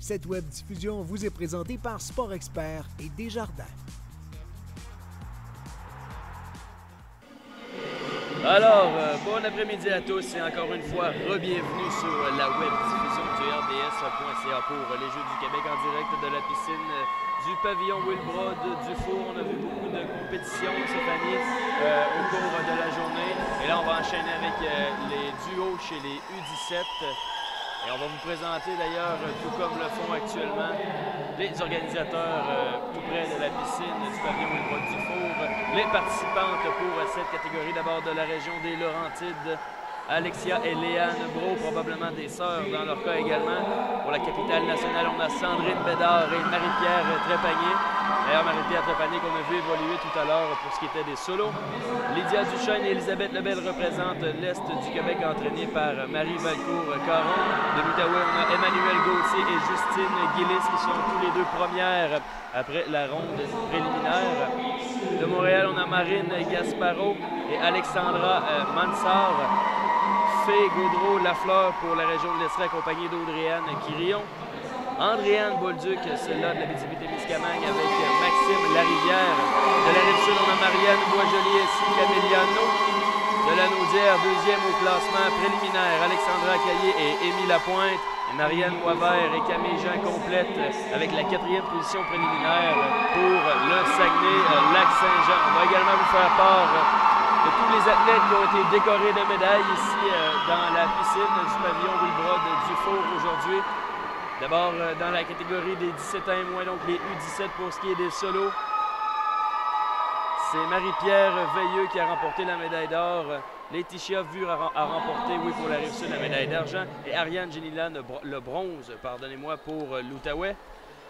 Cette web diffusion vous est présentée par Sport Expert et Desjardins. Alors, bon après-midi à tous et encore une fois, re-bienvenue sur la web diffusion du RDS.ca pour les Jeux du Québec en direct de la piscine du pavillon Wilbrod du Four. On a vu beaucoup de compétitions cette année au cours de la journée. Et là, on va enchaîner avec les duos chez les U17. Et on va vous présenter d'ailleurs, tout comme le font actuellement les organisateurs tout près de la piscine du pavillon Wilbrod du Four, les participantes pour cette catégorie, d'abord de la région des Laurentides, Alexia et Léane Brault, probablement des sœurs dans leur cas également. Pour la capitale nationale, on a Sandrine Bédard et Marie-Pierre Trépanier. D'ailleurs, Marie-Pierre Trépanier qu'on a vu évoluer tout à l'heure pour ce qui était des solos. Lydia Duchesne et Elisabeth Lebel représentent l'Est du Québec, entraînée par Marie Valcourt-Caron. De l'Outaouais, on a Emmanuel Gauthier et Justine Guillis qui sont tous les deux premières après la ronde préliminaire. De Montréal, on a Marine Gasparot et Alexandra Mansart. Fée Gaudreau-Lafleur pour la région de l'Estrie, accompagnée d'Audrey-Anne Quirillon. Andréane Bolduc, celle-là de la Abitibi-Témiscamingue, avec Maxime Larivière. De la Rive-Sud, on a Marianne Boisjoli ainsi qu'Améliano. De la Naudière, deuxième au classement préliminaire, Alexandra Caillé et Émile Lapointe. Et Marianne Boisvert et Camille Jean complète avec la quatrième position préliminaire pour le Saguenay-Lac-Saint-Jean. On va également vous faire part de tous les athlètes qui ont été décorés de médailles ici dans la piscine du pavillon Wilbrod du Four aujourd'hui. D'abord dans la catégorie des 17 ans et moins, donc les U17 pour ce qui est des solos. C'est Marie-Pierre Veilleux qui a remporté la médaille d'or. Laetitia Vure a remporté, oui, pour la Rive-Sud, la médaille d'argent. Et Ariane Génilan le bronze, pardonnez-moi, pour l'Outaouais.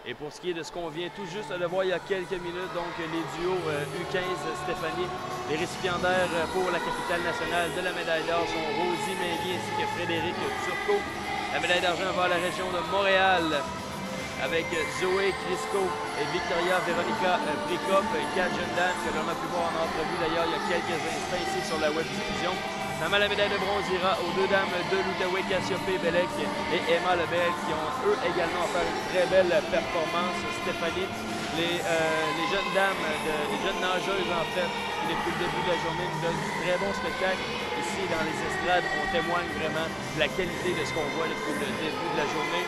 Et pour ce qui est de ce qu'on vient tout juste de voir il y a quelques minutes, donc les duos U15 Stéphanie, les récipiendaires pour la capitale nationale de la médaille d'or sont Rosie Mainvier ainsi que Frédéric Turcot. La médaille d'argent va à la région de Montréal avec Zoé Crisco et Victoria Véronica Prikop, 4 jeunes dames que l'on a pu voir en entrevue d'ailleurs il y a quelques instants ici sur la web diffusion. Finalement, la médaille de bronze ira aux deux dames de l'Outaouais, Cassiopée Bellec et Emma Lebel, qui ont eux également fait une très belle performance. Stéphanie, les jeunes dames, les jeunes nageuses en fait, qui depuis le début de la journée nous donnent du très bon spectacle. Ici, dans les estrades, on témoigne vraiment de la qualité de ce qu'on voit depuis le début de la journée.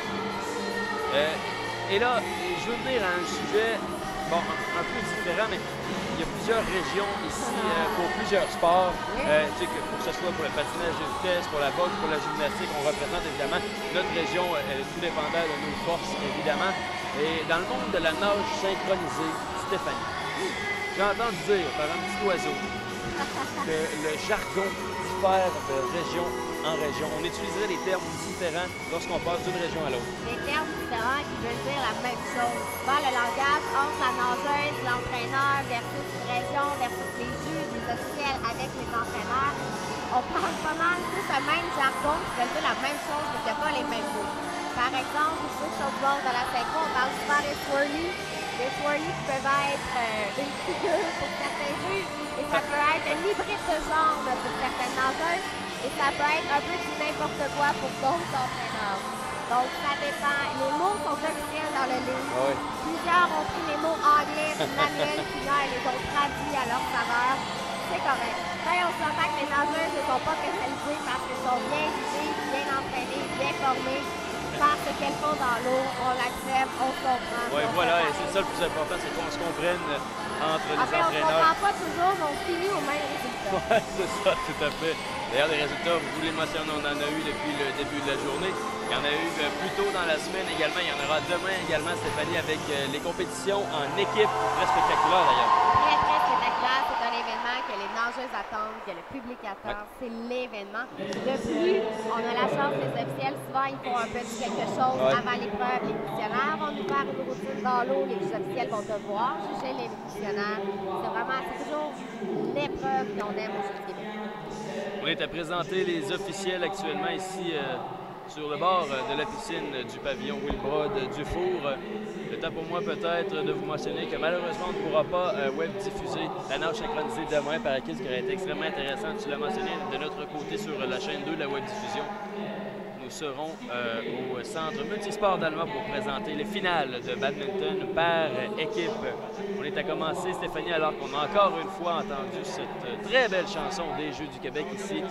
Et là, je veux venir à un sujet bon, un peu différent, mais il y a plusieurs régions ici pour plusieurs sports. Tu sais, que ce soit pour le patinage de vitesse, pour la boxe, pour la gymnastique, on représente évidemment notre région, tout dépendant de nos forces, évidemment. Et dans le monde de la nage synchronisée, Stéphanie, j'ai entendu dire par un petit oiseau que le jargon diffère de région en région. On utiliserait des termes différents lorsqu'on passe d'une région à l'autre. Des termes différents qui veulent dire la même chose. Souvent, le langage entre la nageuse, l'entraîneur versus une région, versus les juges, les officiels avec les entraîneurs. On parle pas mal tous le même jargon qui veut dire la même chose, mais qui n'a pas les mêmes mots. Par exemple, ici sur le bord de la synchro, on parle souvent des swirlies. Des swirlies qui peuvent être une figure pour certains juges, et ça peut être un hybride de genre pour certaines nageuses. Et ça peut être un peu du n'importe quoi pour d'autres entraîneurs. Donc, ça dépend. Les mots sont officiels dans le livre. Ah oui. Plusieurs ont pris les mots anglais du manuel final et les ont traduits à leur faveur. C'est correct. Mais on s'entend que les nageuses ne sont pas spécialisées parce qu'elles sont bien guidées, bien entraînées, bien formées. Parce qu'elles font dans l'eau, on l'accepte, on se comprend. Oui, voilà, et c'est ça le plus important, c'est qu'on se comprenne entre les entraîneurs. On ne comprend pas toujours, mais on finit au même résultat. Oui, c'est ça, tout à fait. D'ailleurs, les résultats, vous les mentionnez, on en a eu depuis le début de la journée. Il y en a eu plus tôt dans la semaine également. Il y en aura demain également, Stéphanie, avec les compétitions en équipe. Très spectaculaire d'ailleurs. Très, très spectaculaire. C'est un événement que les nageuses attendent, que le public attend. Ouais. C'est l'événement. De plus, on a la chance, les officiels, souvent, ils font un petit quelque chose avant l'épreuve. Les missionnaires vont nous faire une routine dans l'eau. Les officiels vont devoir juger les missionnaires. C'est vraiment, c'est toujours l'épreuve qu'on aime au Jeux du Québec. On est à présenter les officiels actuellement ici sur le bord de la piscine du pavillon Wilbrod du Four. Le temps pour moi peut-être de vous mentionner que malheureusement on ne pourra pas web diffuser la nage synchronisée demain, par laquelle ce qui aurait été extrêmement intéressant, tu l'as mentionné, de notre côté sur la chaîne 2 de la web diffusion. nous serons au centre multisport d'Alma pour présenter les finales de badminton par équipe. On est à commencer, Stéphanie, alors qu'on a encore une fois entendu cette très belle chanson des Jeux du Québec ici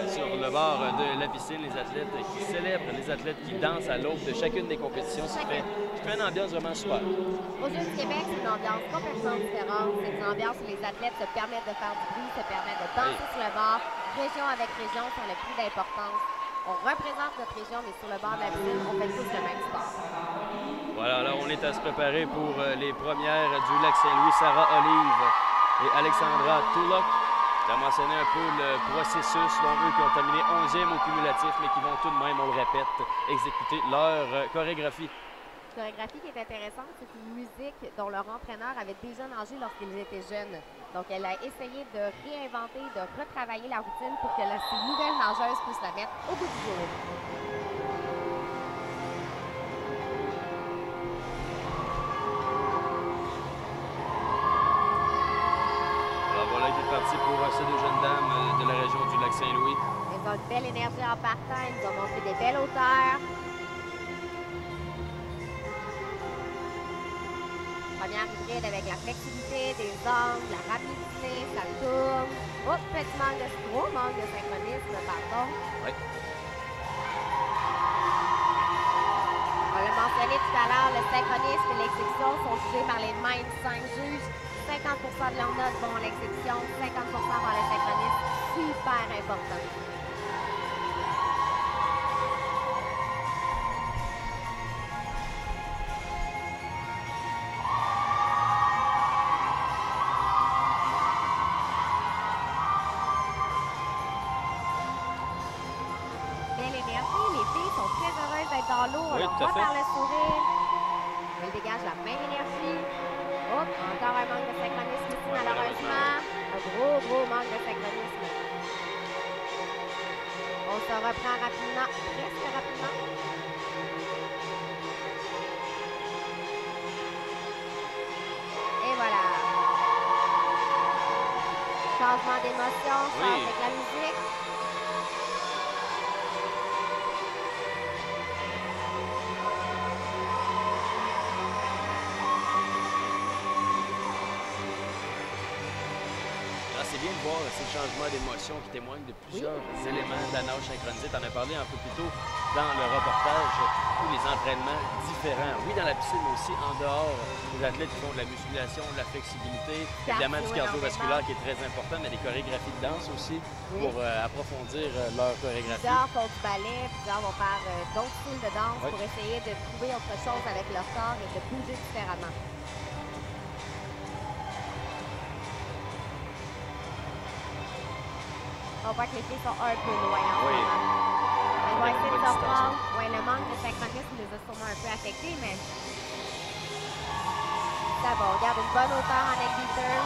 sur le bord de la piscine. Les athlètes qui célèbrent, les athlètes qui dansent à l'aube de chacune des compétitions. Ça fait une ambiance vraiment super. Aux Jeux du Québec, c'est une ambiance complètement différente. C'est une ambiance où les athlètes se permettent de faire du bruit, se permettent de danser sur le bord. Région avec région, ça a le plus d'importance. On représente notre région, mais sur le bord de la piscine, on fait tous le même sport. Voilà, alors on est à se préparer pour les premières du Lac-Saint-Louis. Sarah Olive et Alexandra Tulloch. J'ai mentionné un peu le processus, dont eux qui ont terminé 11e au cumulatif, mais qui vont tout de même, on le répète, exécuter leur chorégraphie. Chorégraphie qui est intéressante, c'est une musique dont leur entraîneur avait déjà nagé lorsqu'ils étaient jeunes. Donc, elle a essayé de réinventer, de retravailler la routine pour que ces nouvelles nageuses puissent la mettre au bout du jour. Alors voilà qui est parti pour ces deux jeunes dames de la région du Lac-Saint-Louis. Elles ont une belle énergie en partant, elles nous ont montré des belles hauteurs. Première hybride avec la flexibilité des angles, la rapidité, ça tourne. Oh, petit gros manque de synchronisme, pardon. Oui. On l'a mentionné tout à l'heure, le synchronisme et l'exécution sont jugés par les mêmes 5 juges. 50 de leurs notes vont à l'exécution, 50 vont le synchronisme. Super important. Dans l'eau, on oui, leur voit par le sourire. Elle dégage la même énergie. Hop, encore un manque de synchronisme ici, malheureusement. Un gros manque de synchronisme. On se reprend rapidement, presque rapidement. Et voilà. Changement d'émotion, change avec la musique. C'est bien de voir ces changements d'émotion qui témoignent de plusieurs éléments de la nage synchronisée. Tu en as parlé un peu plus tôt dans le reportage, tous les entraînements différents. Oui, dans la piscine, mais aussi en dehors. Les athlètes qui font de la musculation, de la flexibilité, évidemment du cardiovasculaire qui est très important, mais des chorégraphies de danse aussi pour approfondir leur chorégraphie. Plusieurs font du ballet, plusieurs vont faire d'autres styles de danse pour essayer de trouver autre chose avec leur corps et de bouger différemment. On voit que les filles sont un peu loin en ce moment. Elles vont essayer de se reprendre. Oui, le manque de synchronisme les a sûrement un peu affectés, mais ça va. On garde une bonne hauteur en neck beater.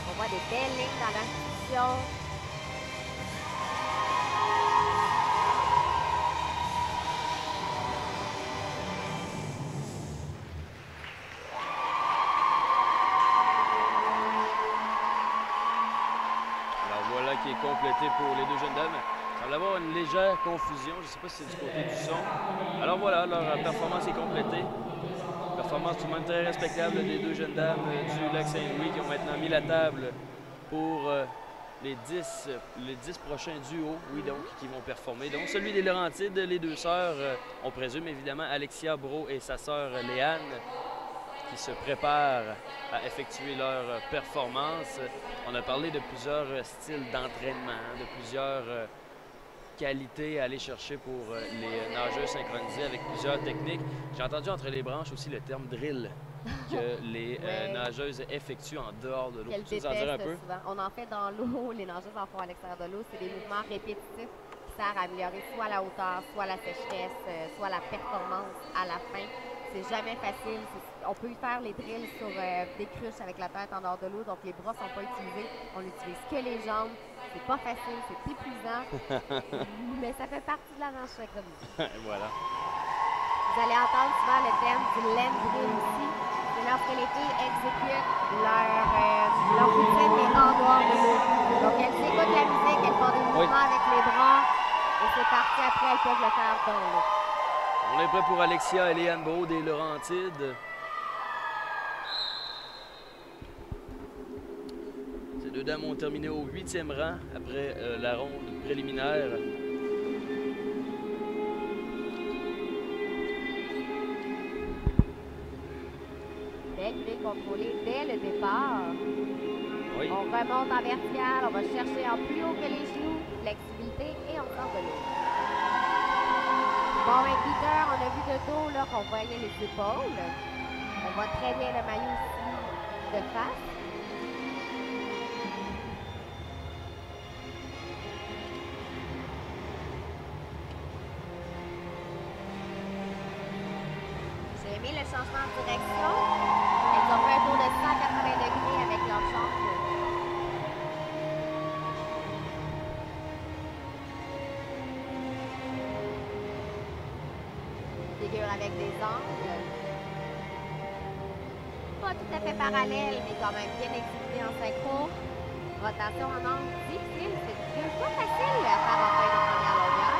On voit des belles lignes dans la position. Qui est complété pour les deux jeunes dames. Il semble y avoir une légère confusion. Je ne sais pas si c'est du côté du son. Alors voilà, leur performance est complétée. Performance tout de même très respectable des deux jeunes dames du Lac-Saint-Louis qui ont maintenant mis la table pour les 10 prochains duos, donc, qui vont performer. Donc celui des Laurentides, les deux sœurs, on présume évidemment Alexia Brault et sa sœur Léane, qui se préparent à effectuer leur performance. On a parlé de plusieurs styles d'entraînement, de plusieurs qualités à aller chercher pour les nageurs synchronisés avec plusieurs techniques. J'ai entendu entre les branches aussi le terme drill que les nageuses effectuent en dehors de l'eau. Tu nous en dire un peu? Souvent. On en fait dans l'eau, les nageuses en font à l'extérieur de l'eau. C'est des mouvements répétitifs qui servent à améliorer soit la hauteur, soit la sécheresse, soit la performance à la fin. C'est jamais facile. On peut y faire les drills sur des cruches avec la tête en dehors de l'eau, donc les bras ne sont pas utilisés. On n'utilise que les jambes. C'est pas facile, c'est épuisant, mais ça fait partie de la nage synchronisée. Voilà. Vous allez entendre souvent le thème du land drill aussi. C'est lorsque les filles exécutent leur routine, mais en dehors de l'eau. Donc, elles écoutent la musique, elles font des mouvements avec les bras, et c'est parti. Après, elles peuvent le faire dans l'eau. On est prêt pour Alexia et Léane Brault des Laurentides. Ces deux dames ont terminé au 8e rang après la ronde préliminaire. Belle contrôlée dès le départ. Oui. On remonte en vertical, on va chercher en plus haut que les genoux, flexibilité et on sort de l'eau. Bon, ben, Peter, on a vu de dos là qu'on voyait les épaules. On voit très bien le maillot aussi de face. J'ai aimé le changement de direction. Elles ont fait un tour de 180 degrés avec leur jambe. Figure avec des angles. Pas tout à fait parallèle, mais quand même bien exécuté en synchro. Rotation en angle difficile, c'est pas facile à faire en fin de première longueur.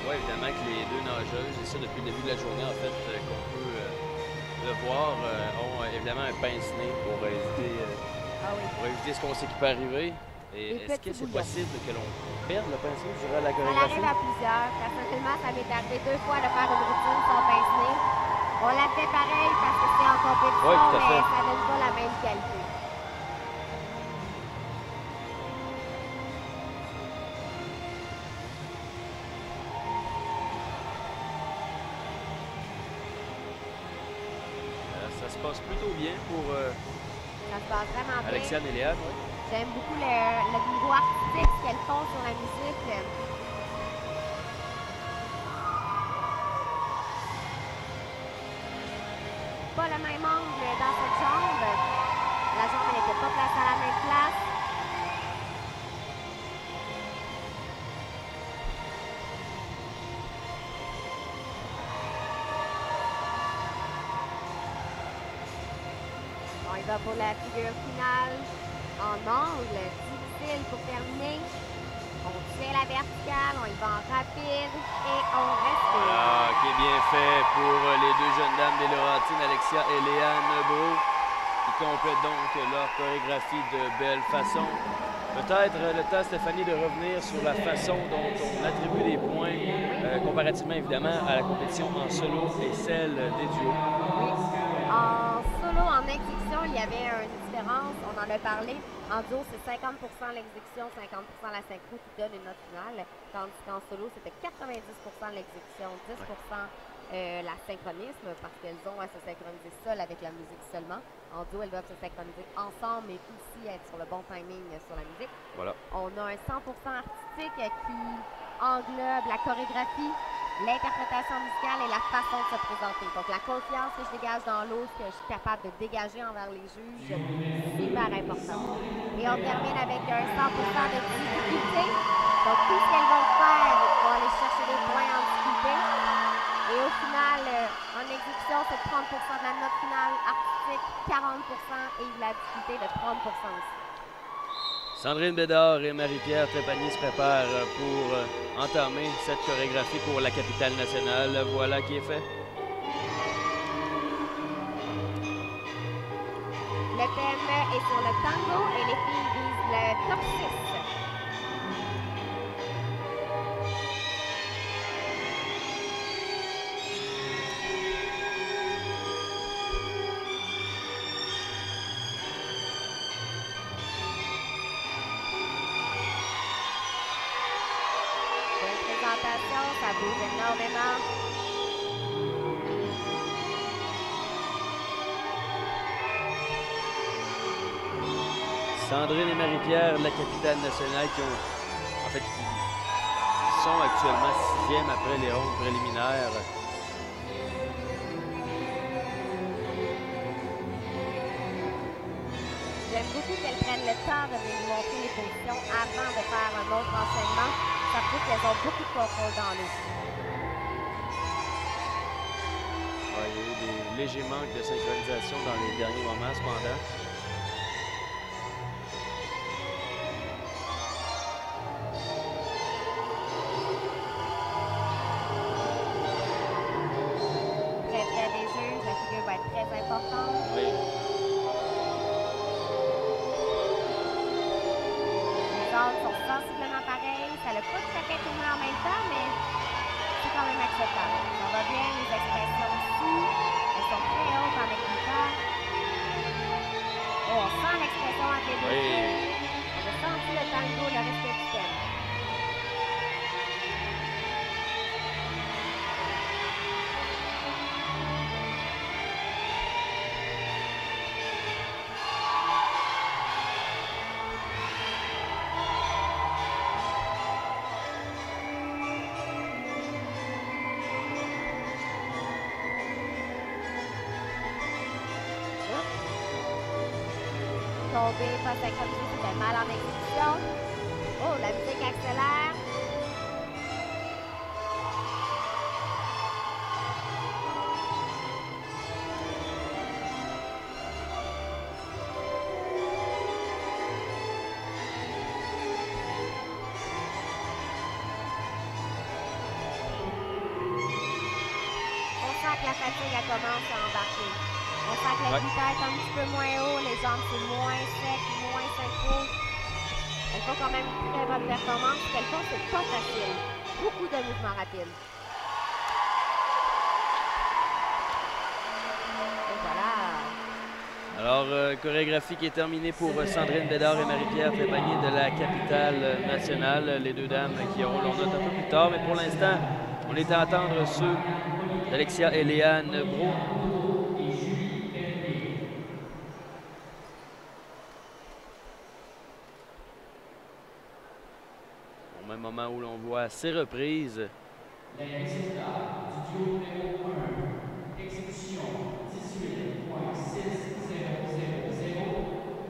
Oui, évidemment que les deux nageuses, et ça depuis le début de la journée en fait, qu'on peut le voir, ont évidemment un pince-nez pour éviter ce qu'on sait qui peut arriver. Et est-ce que c'est possible que l'on perde le pince-nez durant la Ça chorégraphie? arrive à plusieurs. Personnellement, ça m'est arrivé 2 fois de faire une routine sans pince-nez. On l'a fait pareil parce que c'est en compétition, Oui, tout à fait. mais ça donne pas la même qualité. Ça se passe plutôt bien pour Ça se passe vraiment bien. Alexia et Léane. Oui. J'aime beaucoup le niveau artistique, ce qu'elles font sur la musique. Pas le même angle dans cette jambe. La jambe n'était pas placée à la même place. Bon, il va pour la figure finale en angle, difficile pour terminer. On tient la verticale, on y va en rapide et on respire. Ah, qui est bien fait pour les deux jeunes dames des Laurentides, Alexia et Léane Brault, qui complètent donc leur chorégraphie de belle façon. Peut-être le temps, Stéphanie, de revenir sur la façon dont on attribue des points, comparativement évidemment à la compétition en solo et celle des duos. Oui. En solo, en exécution, il y avait une différence, on en a parlé. En duo, c'est 50 l'exécution, 50 la synchro qui donne une note finale. Tandis qu'en solo, c'était 90 l'exécution, 10 la synchronisme, parce qu'elles ont à se synchroniser seules avec la musique seulement. En duo, elles doivent se synchroniser ensemble, mais aussi être sur le bon timing sur la musique. Voilà. On a un 100 artistique qui englobe la chorégraphie, l'interprétation musicale et la façon de se présenter. Donc, la confiance que je dégage dans l'eau, ce que je suis capable de dégager envers les juges, super important. Et on termine avec un 100 de difficulté. Donc, tout ce qu'elles vont faire pour aller chercher des points en difficulté. Et au final, en exécution, c'est 30 de la note finale, artistique 40 et la difficulté de 30 aussi. Sandrine Bédard et Marie-Pierre Trépanier se préparent pour entamer cette chorégraphie pour la capitale nationale. Voilà qui est fait. Le thème est sur le tango et les filles visent le top 6. Ça bouge énormément. Sandrine et Marie-Pierre, la capitale nationale, qui sont actuellement 6e après les rondes préliminaires. beaucoup qu'elles prennent le temps de venir nous montrer les positions avant de faire un autre enchaînement. Ça prouve qu'elles ont beaucoup de contrôle dans l'eau. Ouais, il y a eu des légers manques de synchronisation dans les derniers moments, cependant. Très près des jeux, la figure va être très importante. Oui. Les angles sont sensiblement pareils. Ça n'a pas tout à fait tourné en même temps, mais c'est quand même acceptable. Ça va bien, les expressions aussi. Elles sont très hautes en équilibre. Oh, on sent l'expression entre les deux Oui. filles. On a senti le tango, le respect du thème. Tombé, pas synchronisé, c'était mal en exécution. Oh, la musique accélère. On sent que la fatigue elle commence à embarquer. On sent que la vitesse est un petit peu moins haut, les jambes c'est moins sec, moins synchro. Elles font quand même une très bonne performance. Ce qu'elles font, c'est pas facile. Beaucoup de mouvements rapides. Et voilà. Alors, chorégraphie qui est terminée pour Sandrine Bédard et Marie-Pierre Trépanier de la capitale nationale. Les deux dames qui auront leur note un peu plus tard. Mais pour l'instant, on est à attendre ceux d'Alexia et Léane Brault. Au même moment où l'on voit ces reprises. Les résultats du duo numéro 1, exécution 18.6000,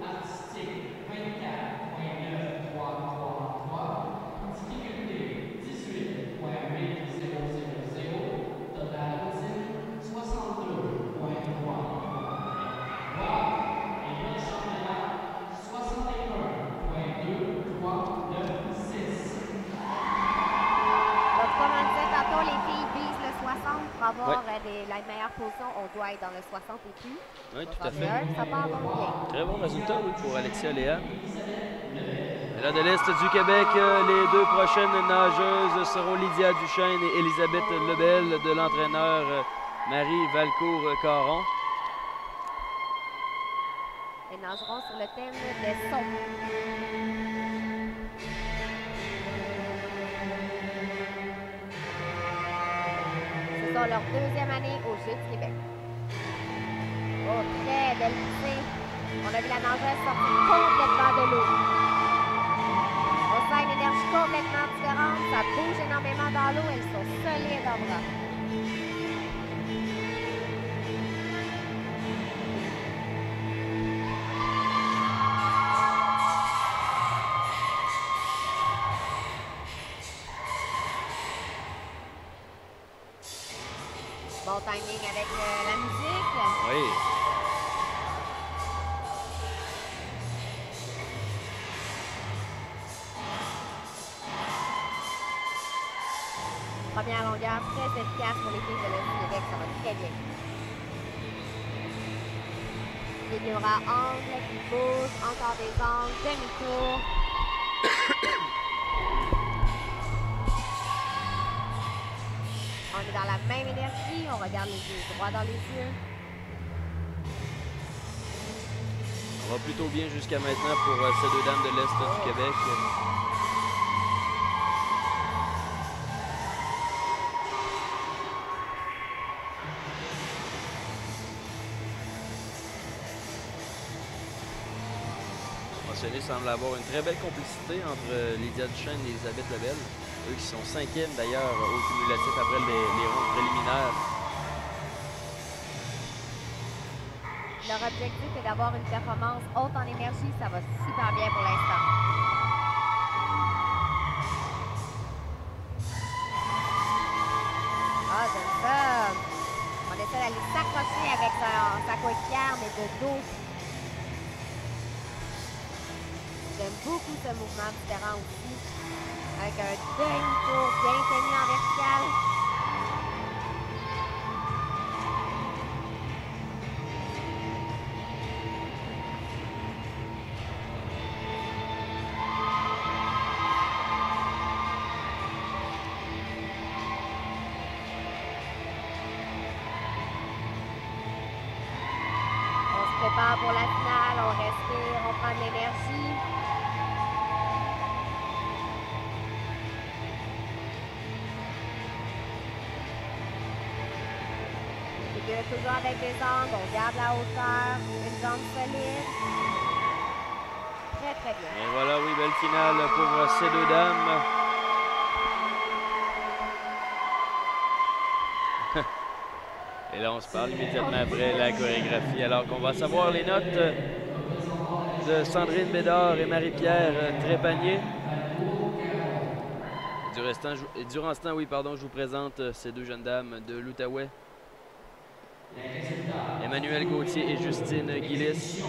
artistique 24.9333, difficulté 18.8000, total routine 62.333. Et le championnat 61.2396. Donc, comme on disait tantôt, les filles visent le 60 pour avoir la meilleure position. On doit être dans le 60 et plus. Oui, tout à fait. Ça part donc bien. Très bon résultat oui, pour Alexia Léane. Et là, de l'Est du Québec, les deux prochaines nageuses seront Lydia Duchesne et Elisabeth Lebel de l'entraîneur Marie Valcourt-Caron. Elles nageront sur le thème des sons. C'est leur deuxième année aux Jeux du Québec. Oh, très belle poussée. On a vu la nageuse sortir complètement de l'eau. On sent une énergie complètement différente. Ça bouge énormément dans l'eau. Elles sont solides en bras. Bon timing avec la musique. Oui. Première longueur très efficace pour les filles de l'Est du Québec. Ça va très bien. Il y aura angle qui bouge, encore des angles, demi-tour. On est dans la même énergie, on regarde les yeux droit dans les yeux. On va plutôt bien jusqu'à maintenant pour ces deux dames de l'Est du Québec. Mentionné semble avoir une très belle complicité entre Lydia Duchesne et Elisabeth Lebel. Eux qui sont 5e d'ailleurs au cumulatif après les rondes préliminaires. Leur objectif est d'avoir une performance haute en énergie. Ça va super bien pour l'instant. Ah, j'aime ça. On essaie d'aller s'accrocher avec sa coéquipière, mais de dos. J'aime beaucoup ce mouvement différent aussi. Avec un demi-tour bien tenu en vertical. On se prépare pour la finale, on respire, on prend de l'énergie. Toujours avec des angles, on garde la hauteur, une jambe solide. Très, très bien. Et voilà, oui, belle finale pour ces deux dames. Et là, on se parle immédiatement après la chorégraphie, alors qu'on va savoir les notes de Sandrine Bédard et Marie-Pierre Trépanier. Durant ce temps, oui, pardon, je vous présente ces deux jeunes dames de l'Outaouais. Emmanuelle Gauthier et Justine Guillis.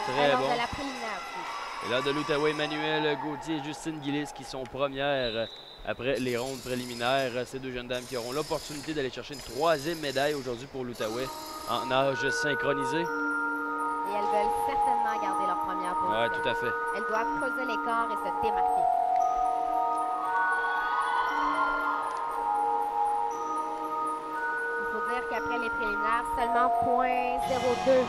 Très bon. De la préliminaire aussi. Et là, de l'Outaouais, Emmanuelle Gauthier et Justine Guillis qui sont premières après les rondes préliminaires. Ces deux jeunes dames qui auront l'opportunité d'aller chercher une troisième médaille aujourd'hui pour l'Outaouais en nage synchronisé. Et elles veulent certainement garder leur première position. Oui, tout à fait. Elles doivent creuser l'écart et se démarquer. Il faut dire qu'après les préliminaires, seulement 0.02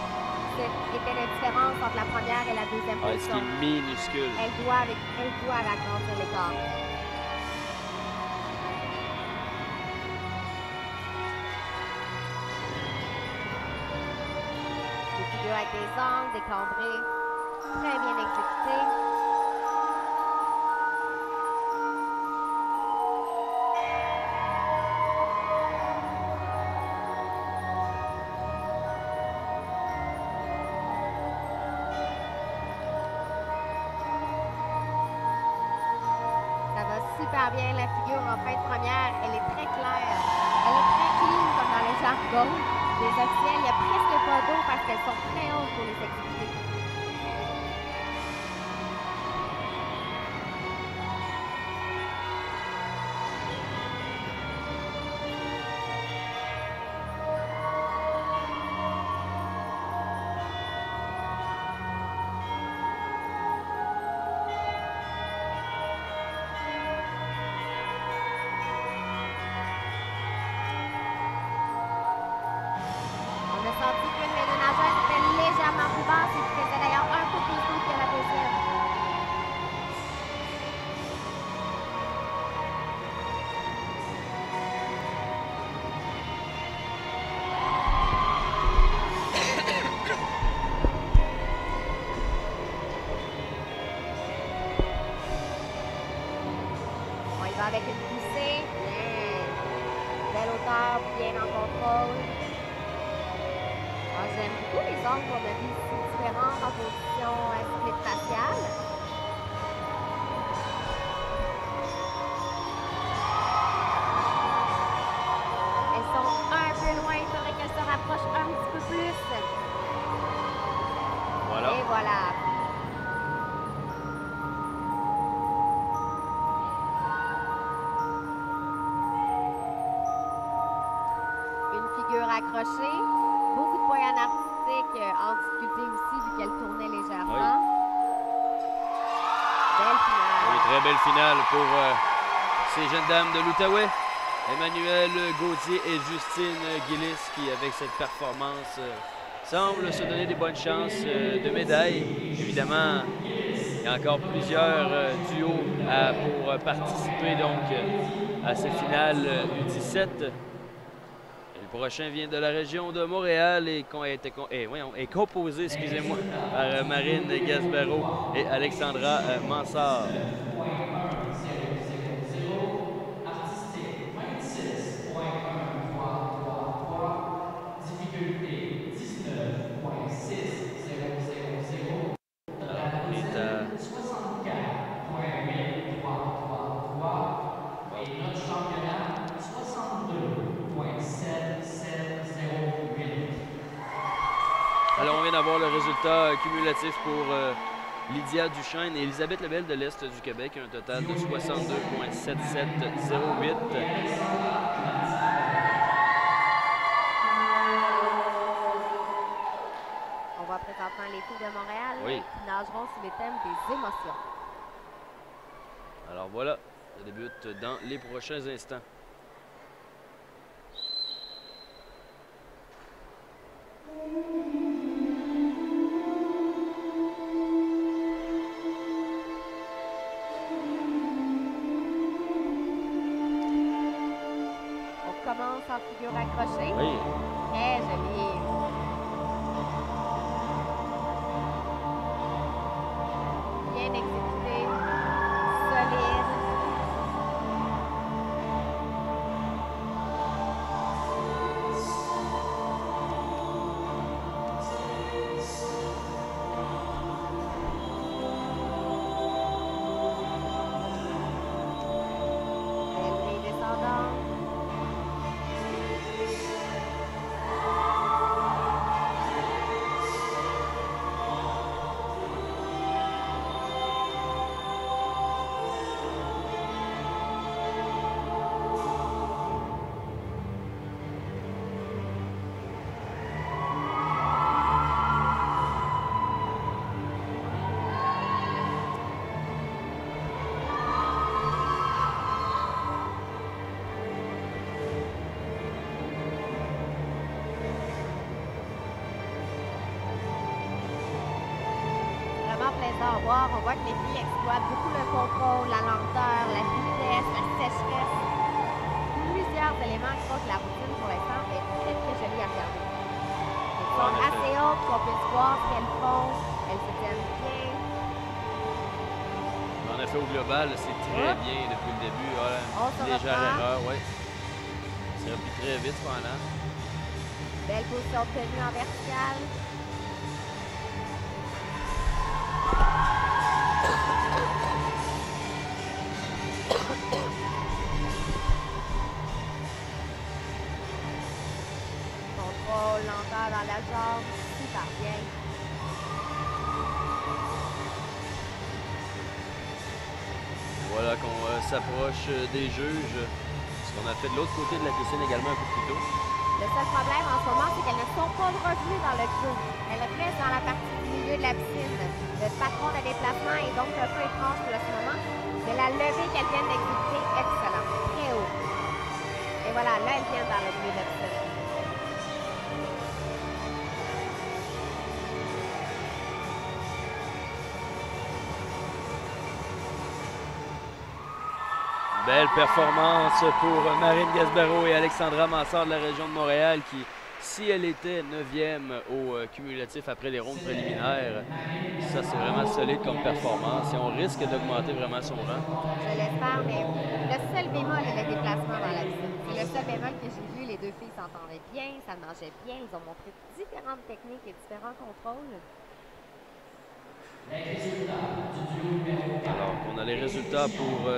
était la différence entre la première et la deuxième Ce position. qui est minuscule. Elles doivent agrandir l'écart. Des figures avec des angles, des cambrés, très bien exécutés. Super bien la figure en fin de première, elle est très claire, elle est très clean comme dans le jargon des officiels, il n'y a presque pas d'eau parce qu'elles sont très hautes pour les exécuter. Avec une poussée, belle hauteur, bien en contrôle. J'aime beaucoup les angles qu'on a vus ici différents en position split faciale. Elles sont un peu loin, il faudrait qu'elles se rapprochent un petit peu plus. Voilà. Et voilà. Accrochée. Beaucoup de points artistiques en difficulté aussi, vu qu'elle tournait légèrement. Oui. Belle finale. Oui, très belle finale pour ces jeunes dames de l'Outaouais. Emmanuel Gauthier et Justine Gillis qui, avec cette performance, semblent se donner des bonnes chances de médaille. Évidemment, il y a encore plusieurs duos pour participer donc à cette finale U17. Le prochain vient de la région de Montréal et est composé, excusez-moi, par Marine Gasbero et Alexandra Mansart. Alors, on vient d'avoir le résultat cumulatif pour Lydia Duchesne et Elisabeth Lebel de l'Est du Québec, un total de 62,7708. On voit présentement les filles de Montréal Oui. qui nageront sous les thèmes des émotions. Alors voilà, ça débute dans les prochains instants. On commence en figure accrochée. Oui. Très joli. Bien exécuté. Solide. Belle grille descendante. Vraiment plaisant à voir. On voit que les filles exploitent beaucoup le contrôle, la lenteur, la vitesse, la sécheresse. Plusieurs éléments qui font que la routine pour l'instant est très très jolie à regarder. Elles sont En effet. assez hautes qu'on puisse voir ce qu'elles font. Elles se tiennent bien. En effet, au global, c'est très bien depuis le début. Voilà. On se Légère reprend. erreur, oui. C'est repris très vite cependant. Belle position de tenue en verticale. Contrôle, lenteur dans la jambe, super bien. Voilà qu'on s'approche des juges. Ce qu'on a fait de l'autre côté de la piscine également un peu plus tôt. Le seul problème en ce moment, c'est qu'elles ne sont pas revenues dans le creux. Elles restent dans la partie du milieu de la piscine. Le patron de déplacement est donc un peu étrange pour ce moment. Mais la levée qu'elles viennent d'exécuter, excellente. Très haut. Et voilà, là, elles viennent dans le milieu de la piscine. Belle performance pour Marine Gasbero et Alexandra Mansart de la région de Montréal qui, si elle était 9e au cumulatif après les rondes préliminaires, ça c'est vraiment solide comme performance et on risque d'augmenter vraiment son rang. Je l'espère, mais le seul bémol est le déplacement dans la piscine. C'est le seul bémol que j'ai vu. Les deux filles s'entendaient bien, ça nageait bien. Ils ont montré différentes techniques et différents contrôles. Alors, on a les résultats pour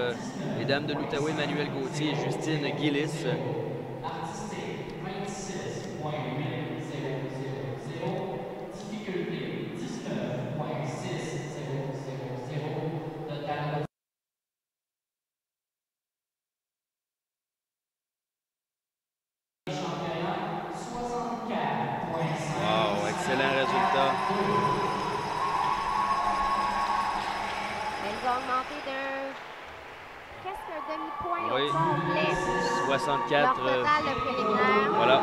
les dames de l'Outaouais, Emmanuel Gauthier et Justine Gillis. Wow, excellent résultat. Elles ont augmenté de presque un demi-point Oui. au complet. 64. Leur total de préliminaire. Voilà.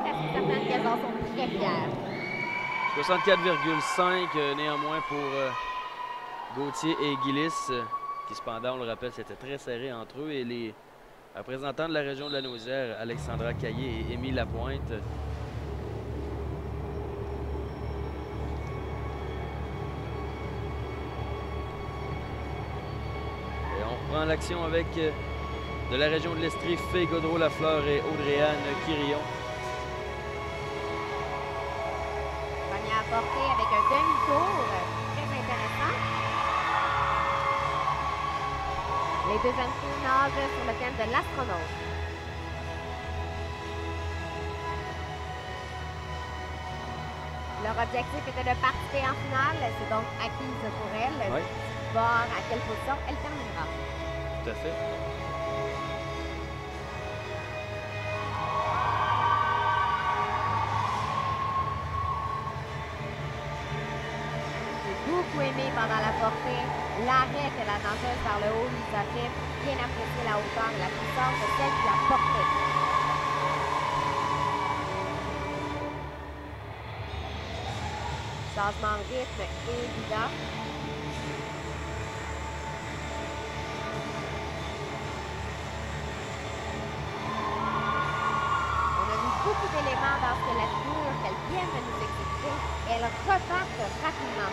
Presque certaines qu'elles en sont très fières. 64,5 néanmoins pour Gauthier et Guilis, qui cependant, on le rappelle, c'était très serré entre eux. Et les représentants de la région de la Nausière, Alexandra Caillé et Émile Lapointe, prend l'action avec de la région de l'Estrie, Faye Gaudreau-Lafleur et Audrey-Anne Quirillon. Première portée avec un demi-tour très intéressant. Les deux jeunes filles nagent sur le thème de l'astronaute. Leur objectif était de participer en finale, c'est donc acquise pour elle. Oui. Voir à quelle position elle terminera. Tout à fait. J'ai beaucoup aimé pendant la portée l'arrêt que la nageuse par le haut nous a fait, bien apprécier la hauteur et la puissance de celle qui la portait. Changement de rythme évident. Beaucoup d'éléments dans ce que la figure qu'elle vient de nous exécuter. Elle reparte rapidement.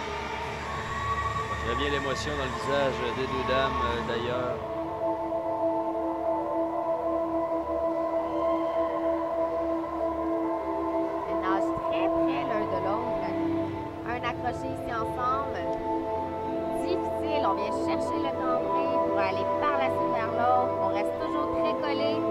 Très bien l'émotion dans le visage des deux dames, d'ailleurs. Elles nagent très près l'un de l'autre. Un accroché ici ensemble. Difficile, on vient chercher le cambré pour aller par la suite vers l'autre. On reste toujours très collés.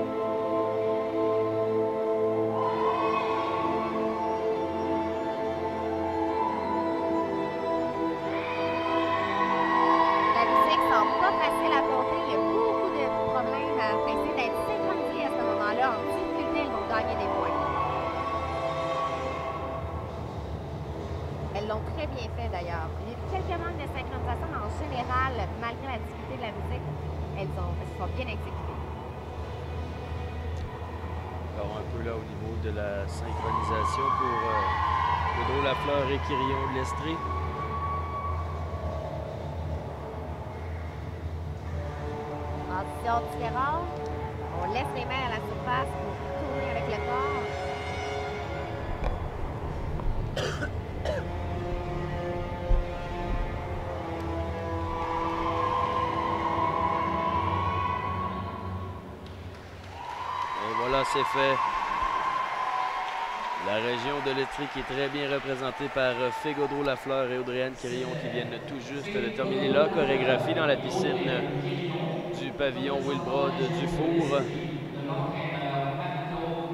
Très bien fait d'ailleurs. Il y a quelques manques de synchronisation, mais en général, malgré la difficulté de la musique, elles se sont bien exécutées. Alors un peu là au niveau de la synchronisation pour Gaudreau-Lafleur et Quirillon de l'Estrie. Transition différente. On laisse les mains à la surface pour tourner avec le corps. C'est fait. La région de l'Estrie qui est très bien représentée par Faye Gaudreau-Lafleur et Audrey-Anne Quirillon qui viennent tout juste de terminer leur chorégraphie dans la piscine du pavillon Wilbrod du Four.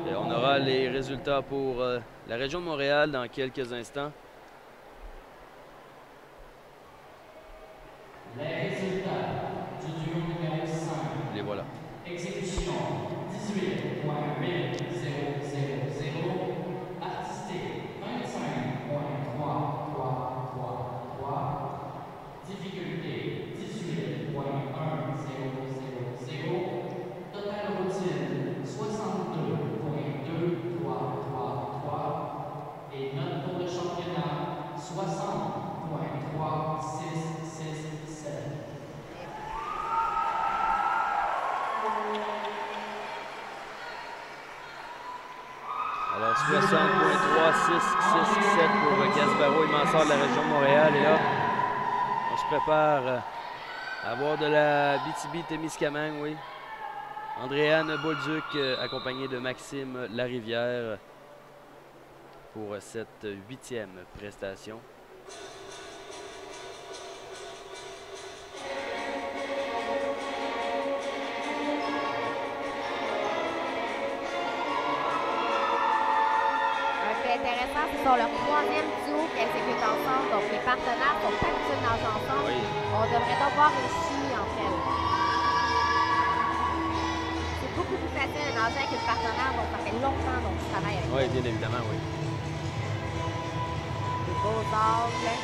Et on aura les résultats pour la région de Montréal dans quelques instants. Les résultats du duo numéro 5. Les voilà. Exécution 18.8000. Artistique 25.3333. Difficulté 18.1000. Total routine 62.2333. Et note pour le championnat 60.3667. Alors 60.3667 pour Gasbaro et Mansart de la région de Montréal. Et là, on se prépare à avoir de la BTB-Témiscamingue, oui. Andréanne Bolduc, accompagnée de Maxime Larivière pour cette 8e prestation. Intéressant, ce sont leur troisième duo qui exécutent ensemble, donc les partenaires sont pas habitués de nager ensemble. Oui. On devrait donc voir une chimie entre elles. C'est beaucoup plus facile de nager avec une partenaire, donc ça fait longtemps qu'on travaille avec. Oui, bien évidemment, oui. Des beaux angles.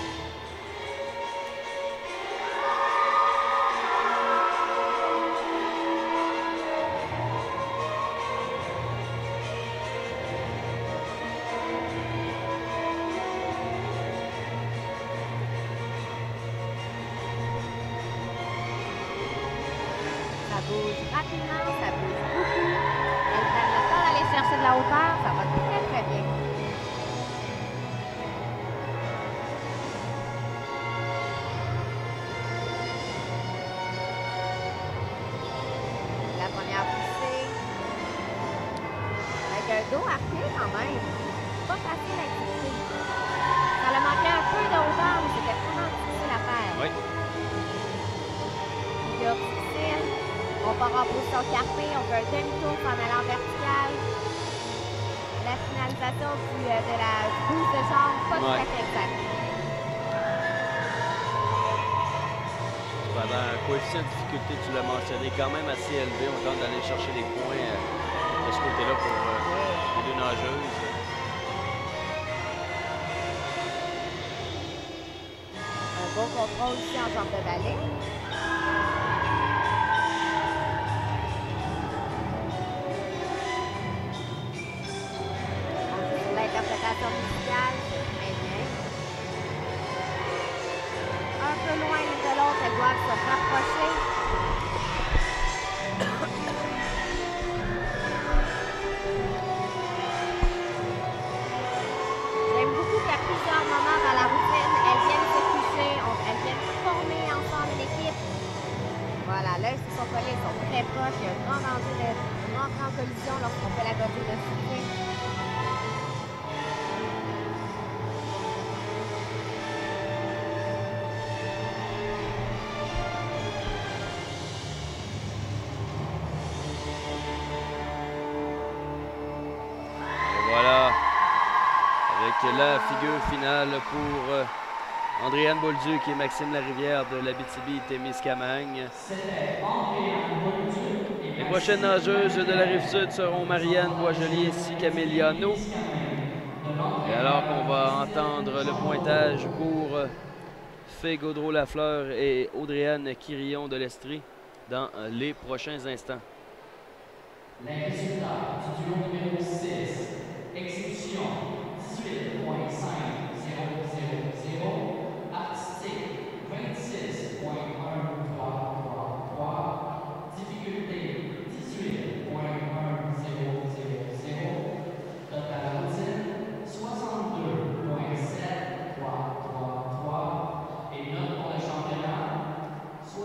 finalisation carpée, on fait un demi-tour en allant vertical. La finalisation de la boost de jambe, pas tout à fait exact. Pendant un coefficient de difficulté, tu l'as mentionné, quand même assez élevé. On tente d'aller chercher des points de ce côté-là pour les deux nageuses. Un beau contrôle ici en jambe de balai. L'interprétation musicale, très bien. Un peu loin l'une de l'autre, elles doivent se rapprocher. J'aime beaucoup qu'à plusieurs moments dans la routine, elles viennent se toucher, elles viennent former ensemble une équipe. Voilà, là, ils se sont collés, ils sont très proches. Il y a un grand danger de rentrer en collision lorsqu'on fait la gobée de soutien. La figure finale pour Andréane Bolduc et Maxime Larivière de l'Abitibi-Témiscamingue. Les prochaines nageuses de la Rive-Sud seront Marianne Boisjoli ainsi qu'Améliano. Et alors qu'on va entendre le pointage pour Faye Gaudreau-Lafleur et Audrey-Anne Quirillon de l'Estrie dans les prochains instants. Les résultats du duo numéro 6, exécution 18.5000, artistique 26.1333, difficulté 18.1000, total routine 62.7333 et note pour le championnat 61.5177.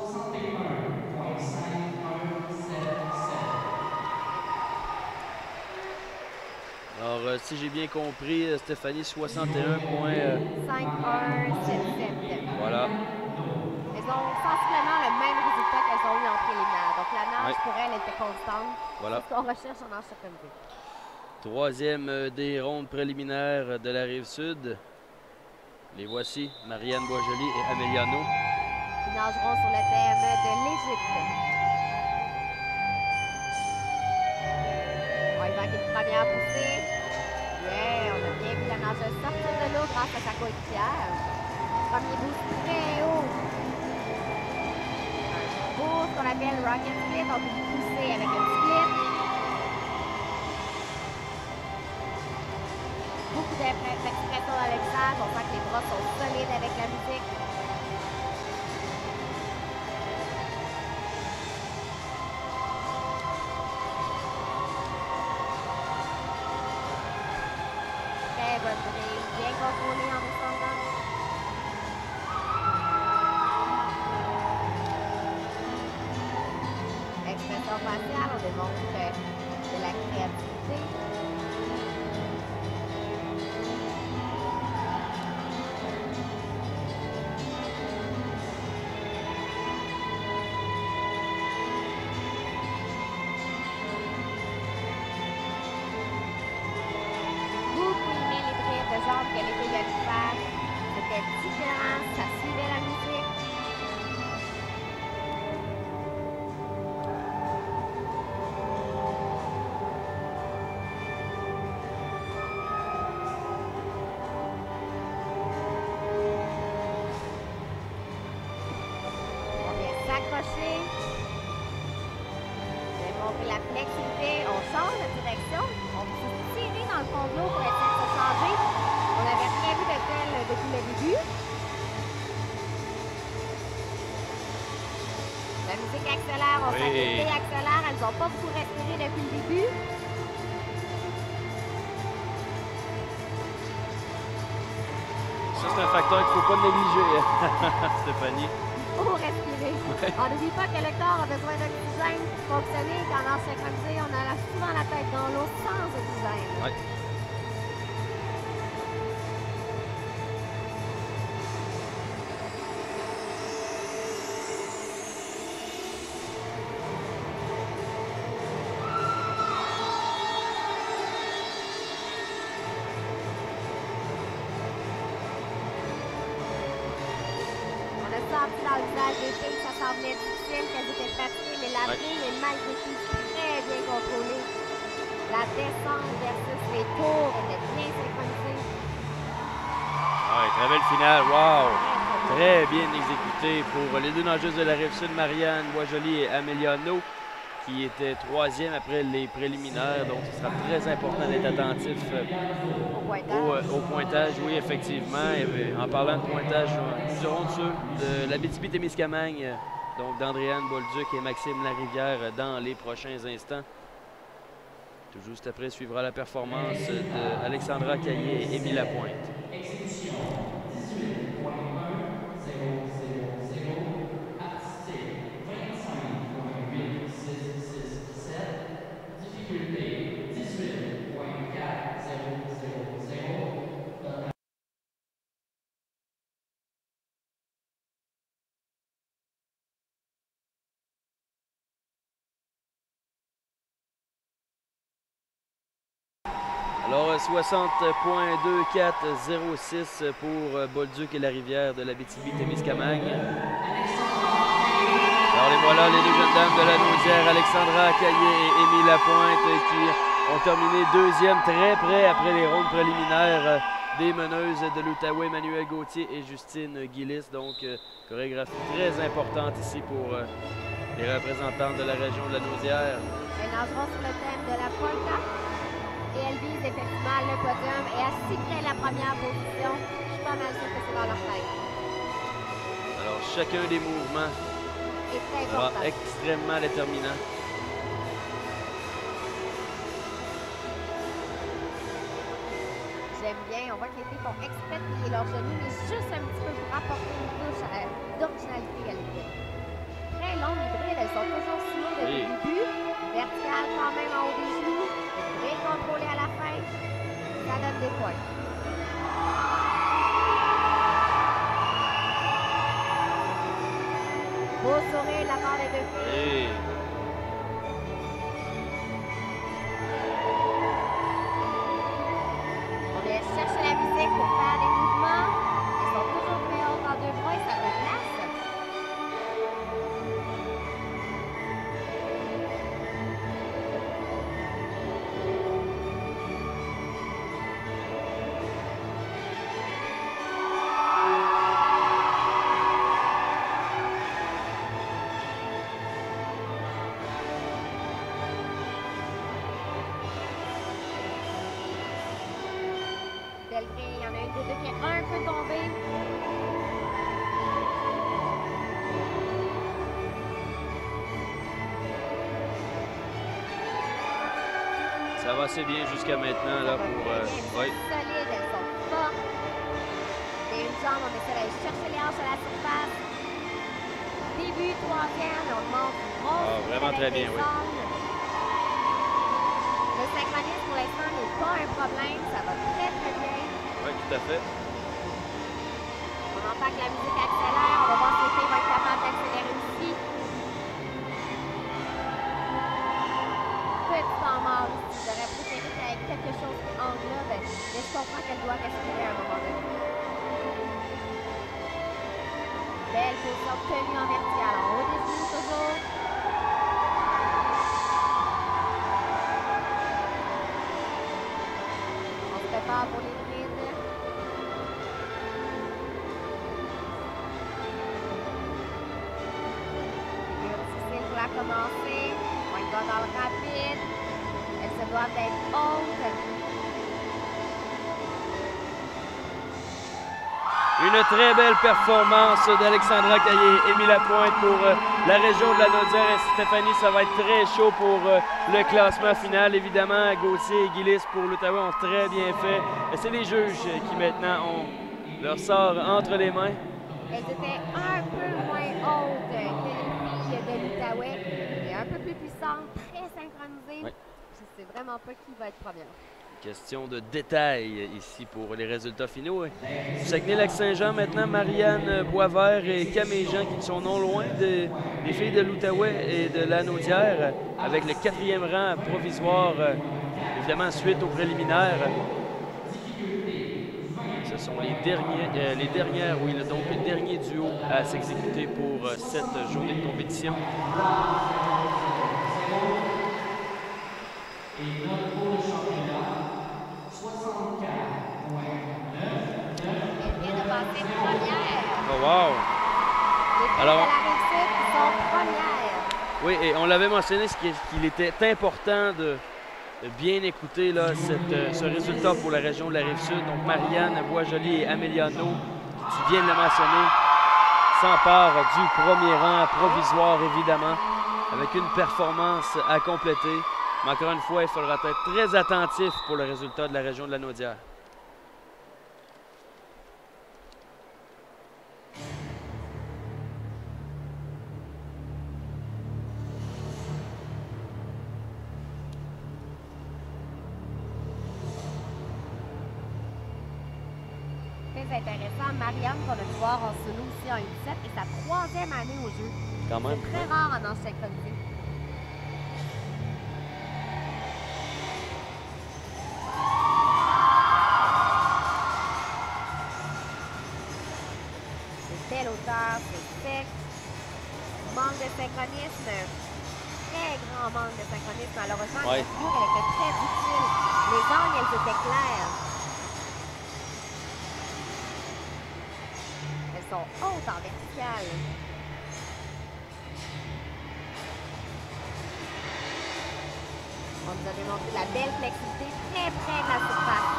Alors, si j'ai bien compris, Stéphanie, 61 points. 5-1-7-7. Voilà. Elles ont sensiblement le même résultat qu'elles ont eu en préliminaire. Donc, la nage, pour elle, était constante. Voilà. C'est ce qu'on recherche en nage circumvité. Troisième des rondes préliminaires de la Rive-Sud. Les voici, Marianne Boisjoli et Améliano. Qui nageront sur le thème de l'Égypte. On y va avec une première poussée. Yeah, on a bien vu la nageuse sortir de l'eau grâce à sa coéquipière. Premier boost très haut. Un boost qu'on appelle rocket split, donc une poussée avec un split. Beaucoup d'expression dans le visage, on sent que les bras sont solides avec la musique. Très bonne brise, bien contrôlée en descendant. Expression faciale, on démontre de la créativité. Qu'elle était de faire. C'était différent, ça suivait la musique. On vient s'accrocher. Démontrer la flexibilité. On change de direction. On peut tirer dans le fond de l'eau pour essayer de se changer. On n'avait rien vu de tel depuis le début. La musique accélère, on s'arrête, accélère. Elles n'ont pas beaucoup respiré depuis le début. Ça, c'est un facteur qu'il ne faut pas négliger, Stéphanie. Il faut respirer. On n'oublie pas que le corps a besoin d'oxygène pour fonctionner. Quand on s'est synchronisé, on a souvent la tête dans l'eau sans oxygène. Ouais. senti dans le visage des filles que ça s'en venait difficile, qu'elles étaient fatiguées, mais la brune est malgré tout très bien contrôlée. La descente versus les tours était bien synchronisée. Ouais, très belle finale, wow! Très bien exécuté pour les deux nageuses de la Rive-Sud, Marianne Boisjoli et Amélia No, qui étaient troisième après les préliminaires. Donc, ce sera très important d'être attentif au pointage. Oui, effectivement. Et en parlant de pointage, nous aurons ceux de l'Abitibi-Témiscamingue, donc d'Andréane Bolduc et Maxime Larivière dans les prochains instants. Tout juste après suivra la performance d'Alexandra Caillé et Émile Lapointe. Exécution 18.1.000, artistique 25.8667, difficulté 18.4000. Alors, 60.2406 pour Bolduc et Larivière de l'Abitibi-Témiscamingue. Alors, les voilà, les deux jeunes dames de la Naudière, Alexandra Caillé et Émile Lapointe, qui ont terminé deuxième très près après les rondes préliminaires des meneuses de l'Outaouais, Emmanuel Gauthier et Justine Guillis. Donc, chorégraphie très importante ici pour les représentants de la région de la Naudière. Elles nageront sur le thème de la polka. Et elle vise effectivement le podium et à si près la première position. Je suis pas mal sûre que c'est dans leur tête. Alors, chacun des mouvements C'est très sera important. extrêmement déterminant. J'aime bien. On voit que les filles font exprès de plier leurs genoux, mais juste un petit peu pour apporter une touche d'originalité à l'hybride. Très longue hybride, elles sont toujours sinuées depuis le début. Verticale quand même en haut des genoux. Bien contrôlée à la fin. Ça donne des points. Beau sourire de la part des deux filles. On vient chercher la musique pour faire des mouvements. Elles sont toujours très hautes en deux bras et ça donne place. Delgré, il y en a une des deux qui est un peu tombée. Ça va assez bien jusqu'à maintenant là, pour. Solides, elles sont fortes. Et une jambe, on essaie d'aller chercher les hanches à la surface. Début, troisième, on monte. Vraiment très bien, oui. Le synchronisme pour l'instant n'est pas un problème, ça va très très bien. Oui, tout à fait. On entend que la musique accélère, on va voir si les filles vont être capables d'accélérer aussi. Petit temps mort ici, j'aurais préféré qu'il y ait quelque chose qui englobe, mais je comprends qu'elle doit respirer à un moment donné. Belle position tenue en verticale, en haut des genoux toujours. On se prépare pour les brides. Pour la commencer. On y va dans le rapide. Elles se doivent d'être hautes. Une très belle performance d'Alexandra Caillé et Émile Lapointe pour la région de la Naudière. Et Stéphanie, ça va être très chaud pour le classement final. Évidemment, Gauthier et Guillis pour l'Outaouais ont très bien fait. C'est les juges qui maintenant ont leur sort entre les mains. Elles étaient un peu moins hautes que les filles de l'Outaouais. Et un peu plus puissantes, très synchronisées. Oui. Je sais vraiment pas qui va être première. Question de détail ici pour les résultats finaux. Du Saguenay-Lac-Saint-Jean, maintenant, Marianne Boisvert et Camille Jean qui sont non loin des filles de l'Outaouais et de la Naudière, avec le 4e rang provisoire, évidemment, suite aux préliminaires. Ce sont les dernières, oui, donc le dernier duo à s'exécuter pour cette journée de compétition. Et note pour le championnat, 64,9. Elle vient de passer première. Oh, wow! Les filles Alors, de la Rive-Sud qui sont premières. oui, et on l'avait mentionné, qu'il était important de bien écouter là, ce résultat pour la région de la Rive-Sud. Donc, Marianne Boisjoli et Améliano, tu viens de le mentionner, s'emparent du premier rang provisoire, évidemment, avec une performance à compléter. Mais encore une fois, il faudra être très attentif pour le résultat de la région de la Naudière. Très intéressant. Marianne, qu'on a pu voir en solo aussi en U17, et sa 3e année au jeu. Quand même. C'est très rare en encyclopédie. C'est belle hauteur, c'est sec. Manque de synchronisme. Très grand manque de synchronisme. Malheureusement, Ouais. les figures, elle était très utile. Les angles, elles étaient claires. Elles sont hautes en verticale. On nous a démontré de la belle flexibilité très près de la surface.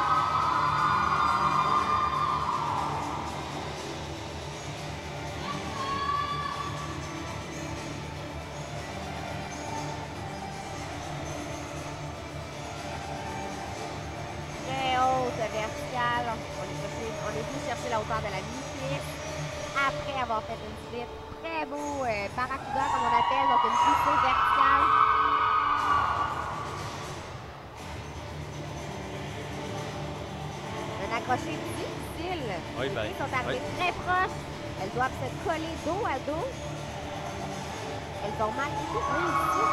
Très haute verticale. On est venu chercher la hauteur de la mi-flip après avoir fait une flip. Très beau barracuda, comme on appelle, donc une poussée verticale. Un accroché difficile. Oui, Les ben, filles sont arrivées très proches. Elles doivent se coller dos à dos. Elles ont malgré tout réussi.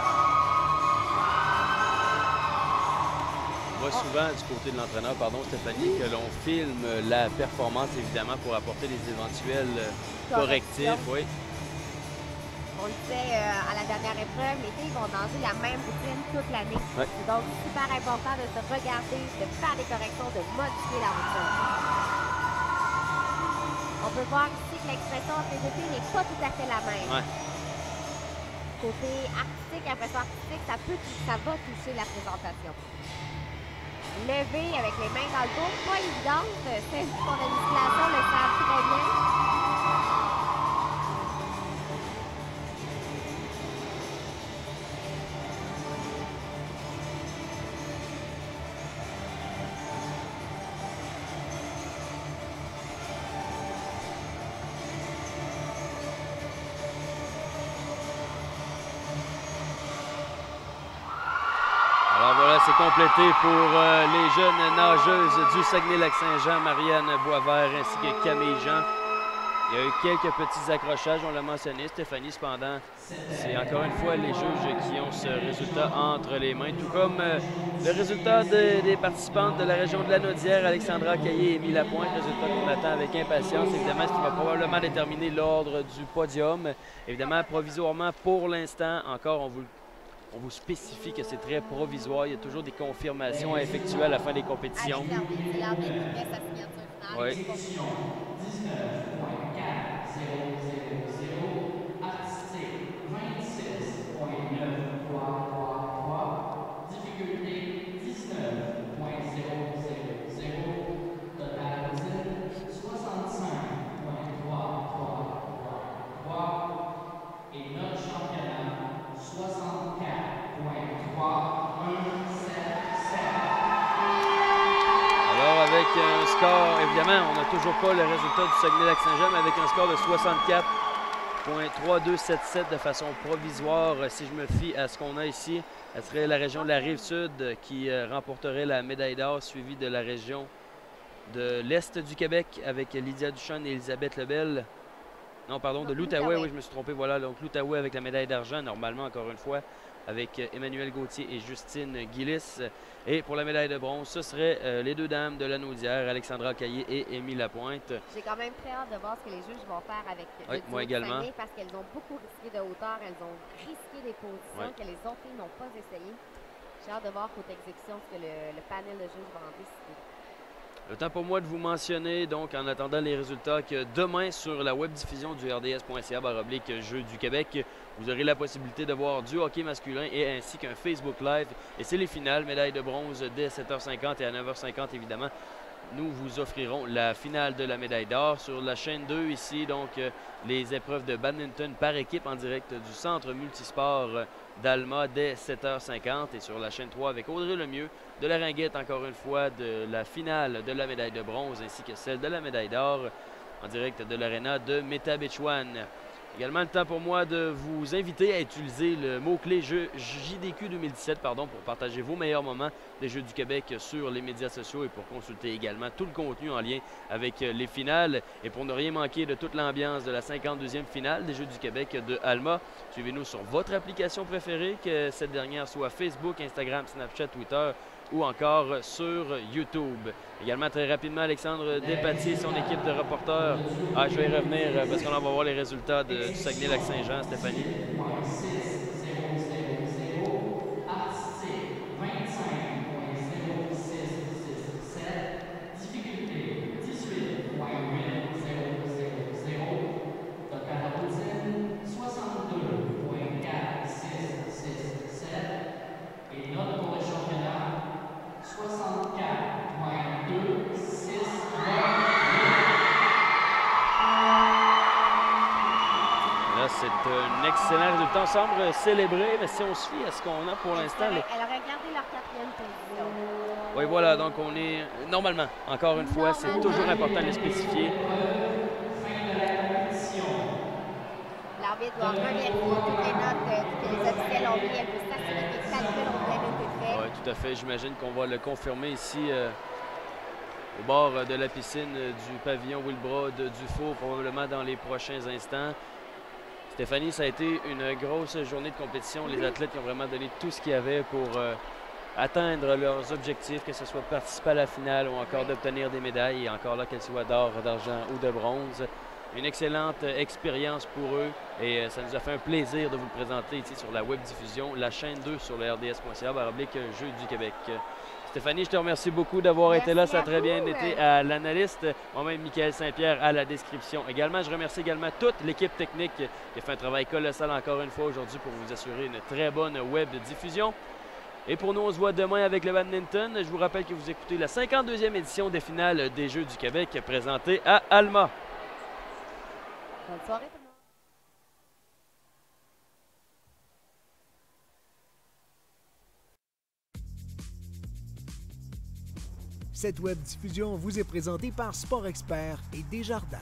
On voit souvent du côté de l'entraîneur, pardon Stéphanie, que l'on filme la performance évidemment pour apporter les éventuels correctifs. Oui. On le sait à la dernière épreuve, les filles vont nager la même routine toute l'année. Ouais. C'est donc super important de se regarder, de faire des corrections, de modifier la routine. On peut voir ici que l'expression entre les deux filles n'est pas tout à fait la même. Ouais. Côté artistique, impression artistique, ça va toucher la présentation. Lever avec les mains dans le dos, pas évidente. Celles qui font de la musculation le savent très bien. Alors voilà, c'est complété pour les jeunes nageuses du Saguenay-Lac-Saint-Jean, Marianne Boisvert ainsi que Camille Jean. Il y a eu quelques petits accrochages, on l'a mentionné, Stéphanie, cependant, c'est encore une fois les juges qui ont ce résultat entre les mains, tout comme le résultat des participantes de la région de la Naudière, Alexandra Caillé et Émile Lapointe, résultat qu'on attend avec impatience, évidemment, ce qui va probablement déterminer l'ordre du podium. Évidemment, provisoirement, pour l'instant, encore, on vous spécifie que c'est très provisoire. Il y a toujours des confirmations à effectuer à la fin des compétitions. C'est l'arbitre qui met sa signature finale. Oui. Exécution 19.4000, artistique 26.9333, difficulté 19.000, total routine 65.3333 et notre championnat 64.3177. Alors, avec un score, évidemment, on n'a toujours pas le résultat du Saguenay-Lac-Saint-Jean, mais avec un score de 64.3277 de façon provisoire, si je me fie à ce qu'on a ici, ce serait la région de la Rive-Sud qui remporterait la médaille d'or, suivie de la région de l'Est du Québec avec Lydia Duchesne et Elisabeth Lebel. Non, pardon, de l'Outaouais, oui, je me suis trompé. Voilà, donc l'Outaouais avec la médaille d'argent, normalement, encore une fois. avec Emmanuel Gauthier et Justine Guillis. Et pour la médaille de bronze, ce serait les deux dames de l'Anaudière, Alexandra Caillé et Émile Lapointe. J'ai quand même très hâte de voir ce que les juges vont faire avec Oui, le duo moi de également. Saguenay, parce qu'elles ont beaucoup risqué de hauteur, elles ont risqué des positions que les autres filles n'ont pas essayé. J'ai hâte de voir côté exécution ce que le panel de juges va en décider. Le temps pour moi de vous mentionner, donc en attendant les résultats, que demain sur la web diffusion du rds.ca/Jeux du Québec, vous aurez la possibilité de voir du hockey masculin et ainsi qu'un Facebook Live. Et c'est les finales, médaille de bronze dès 7h50 et à 9h50 évidemment. Nous vous offrirons la finale de la médaille d'or sur la chaîne 2 ici, donc les épreuves de badminton par équipe en direct du centre multisport d'Alma dès 7h50 et sur la chaîne 3 avec Audrey Lemieux de la ringuette encore une fois de la finale de la médaille de bronze ainsi que celle de la médaille d'or en direct de l'aréna de Métabetchouan. Également le temps pour moi de vous inviter à utiliser le mot-clé JDQ 2017 pour partager vos meilleurs moments des Jeux du Québec sur les médias sociaux et pour consulter également tout le contenu en lien avec les finales. Et pour ne rien manquer de toute l'ambiance de la 52e finale des Jeux du Québec de Alma, suivez-nous sur votre application préférée, que cette dernière soit Facebook, Instagram, Snapchat, Twitter ou encore sur YouTube. Également, très rapidement, Alexandre Despatie et son équipe de reporters. Je vais y revenir parce qu'on va voir les résultats du Saguenay-Lac-Saint-Jean, Stéphanie. C'est un excellent résultat. On semble célébrer, mais si on se fie à ce qu'on a pour l'instant... Elle aurait gardé leur 4e position. Oui, voilà, donc on est... Normalement, encore une fois, c'est toujours important de le spécifier. L'arbitre doit revérifier toutes les notes que les officiels ont mis. Elle peut s'assurer que les calculs ont bien été faits. Oui, tout à fait. J'imagine qu'on va le confirmer ici au bord de la piscine du pavillon Wilbrod Dufault, probablement dans les prochains instants. Stéphanie, ça a été une grosse journée de compétition. Les athlètes qui ont vraiment donné tout ce qu'il y avait pour atteindre leurs objectifs, que ce soit participer à la finale ou encore d'obtenir des médailles, et encore là qu'elles soient d'or, d'argent ou de bronze. Une excellente expérience pour eux et ça nous a fait un plaisir de vous le présenter ici sur la web diffusion, la chaîne 2 sur le rds.ca/Jeux du Québec. Stéphanie, je te remercie beaucoup d'avoir été là. Ça a très bien été à l'analyste. Moi-même, Michael Saint-Pierre à la description. Également, je remercie également toute l'équipe technique qui a fait un travail colossal encore une fois aujourd'hui pour vous assurer une très bonne web diffusion. Et pour nous, on se voit demain avec le badminton. Je vous rappelle que vous écoutez la 52e édition des finales des Jeux du Québec présentée à Alma. Bonne soirée tout le monde. Cette web diffusion vous est présentée par Sport Expert et Desjardins.